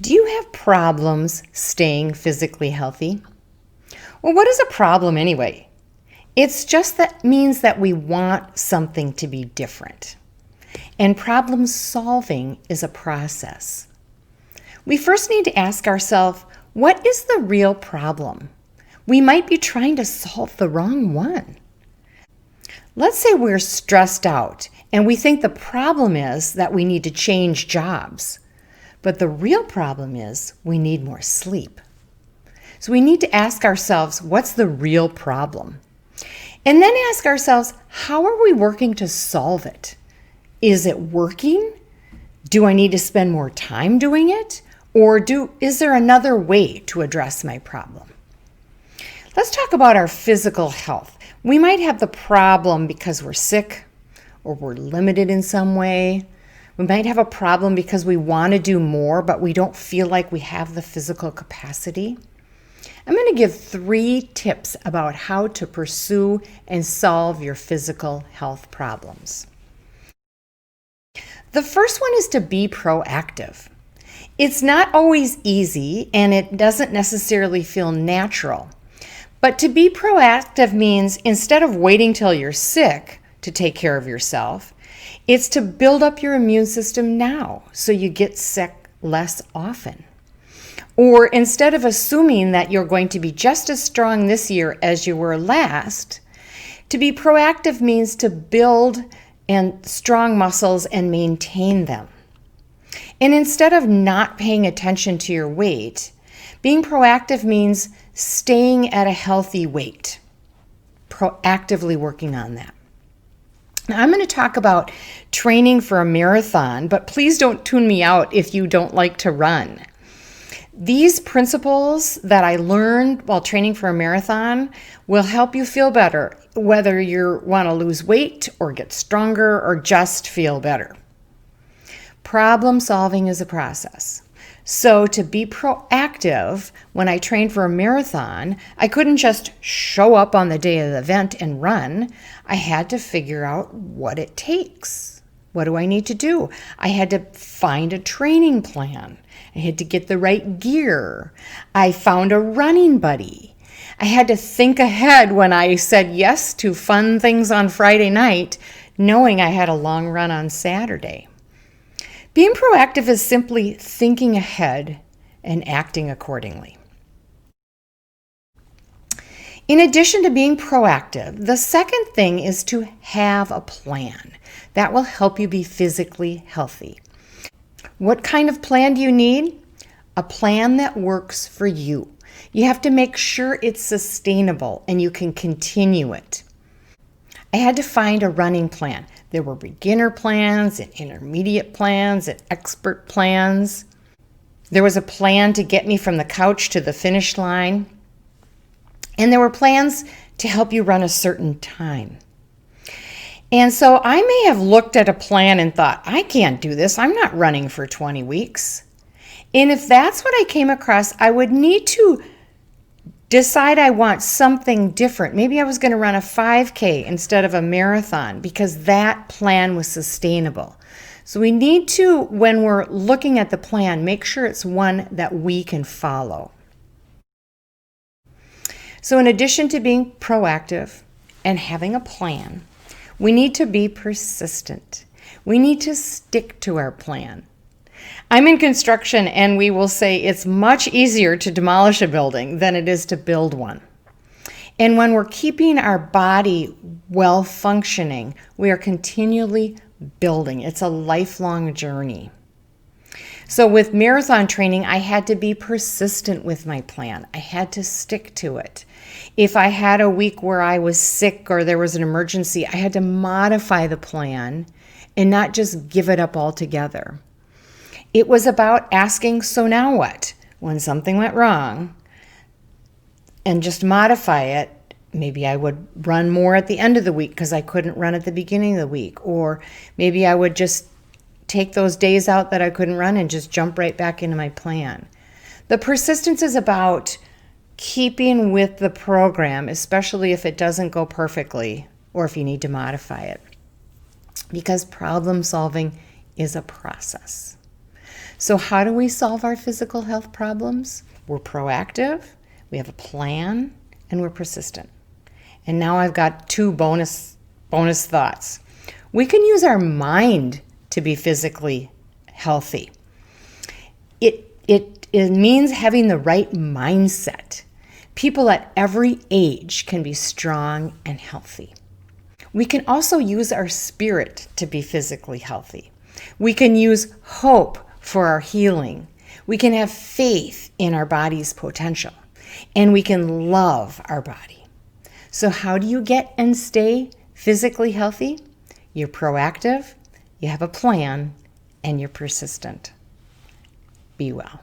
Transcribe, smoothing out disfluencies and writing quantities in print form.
Do you have problems staying physically healthy? Well, what is a problem anyway? It's just that means that we want something to be different. And problem solving is a process. We first need to ask ourselves, what is the real problem? We might be trying to solve the wrong one. Let's say we're stressed out and we think the problem is that we need to change jobs. But the real problem is we need more sleep. So we need to ask ourselves, what's the real problem? And then ask ourselves, how are we working to solve it? Is it working? Do I need to spend more time doing it? Or is there another way to address my problem? Let's talk about our physical health. We might have the problem because we're sick or we're limited in some way. We might have a problem because we want to do more, but we don't feel like we have the physical capacity. I'm going to give 3 tips about how to pursue and solve your physical health problems. The first one is to be proactive. It's not always easy and it doesn't necessarily feel natural. But to be proactive means instead of waiting till you're sick to take care of yourself, it's to build up your immune system now so you get sick less often. Or instead of assuming that you're going to be just as strong this year as you were last, to be proactive means to build and strong muscles and maintain them. And instead of not paying attention to your weight, being proactive means staying at a healthy weight, proactively working on that. Now, I'm going to talk about training for a marathon, but please don't tune me out if you don't like to run. These principles that I learned while training for a marathon will help you feel better, whether you want to lose weight or get stronger or just feel better. Problem solving is a process. So to be proactive, when I trained for a marathon, I couldn't just show up on the day of the event and run. I had to figure out what it takes. What do I need to do? I had to find a training plan. I had to get the right gear. I found a running buddy. I had to think ahead when I said yes to fun things on Friday night, knowing I had a long run on Saturday. Being proactive is simply thinking ahead and acting accordingly. In addition to being proactive, the second thing is to have a plan that will help you be physically healthy. What kind of plan do you need? A plan that works for you. You have to make sure it's sustainable and you can continue it. I had to find a running plan. There were beginner plans and intermediate plans and expert plans. There was a plan to get me from the couch to the finish line. And there were plans to help you run a certain time. And so I may have looked at a plan and thought, I can't do this. I'm not running for 20 weeks. And if that's what I came across, I would need to decide I want something different. Maybe I was going to run a 5K instead of a marathon because that plan was sustainable. So we need to, when we're looking at the plan, make sure it's one that we can follow. So in addition to being proactive and having a plan, we need to be persistent. We need to stick to our plan. I'm in construction and we will say it's much easier to demolish a building than it is to build one. And when we're keeping our body well functioning, we are continually building. It's a lifelong journey. So with marathon training, I had to be persistent with my plan. I had to stick to it. If I had a week where I was sick or there was an emergency, I had to modify the plan and not just give it up altogether. It was about asking, so now what? When something went wrong, and just modify it. Maybe I would run more at the end of the week because I couldn't run at the beginning of the week. Or maybe I would just take those days out that I couldn't run and just jump right back into my plan. The persistence is about keeping with the program, especially if it doesn't go perfectly or if you need to modify it. Because problem solving is a process. So how do we solve our physical health problems? We're proactive, we have a plan, and we're persistent. And now I've got two bonus thoughts. We can use our mind to be physically healthy. It means having the right mindset. People at every age can be strong and healthy. We can also use our spirit to be physically healthy. We can use hope for our healing. We can have faith in our body's potential. And we can love our body. So how do you get and stay physically healthy? You're proactive, you have a plan, and you're persistent. Be well.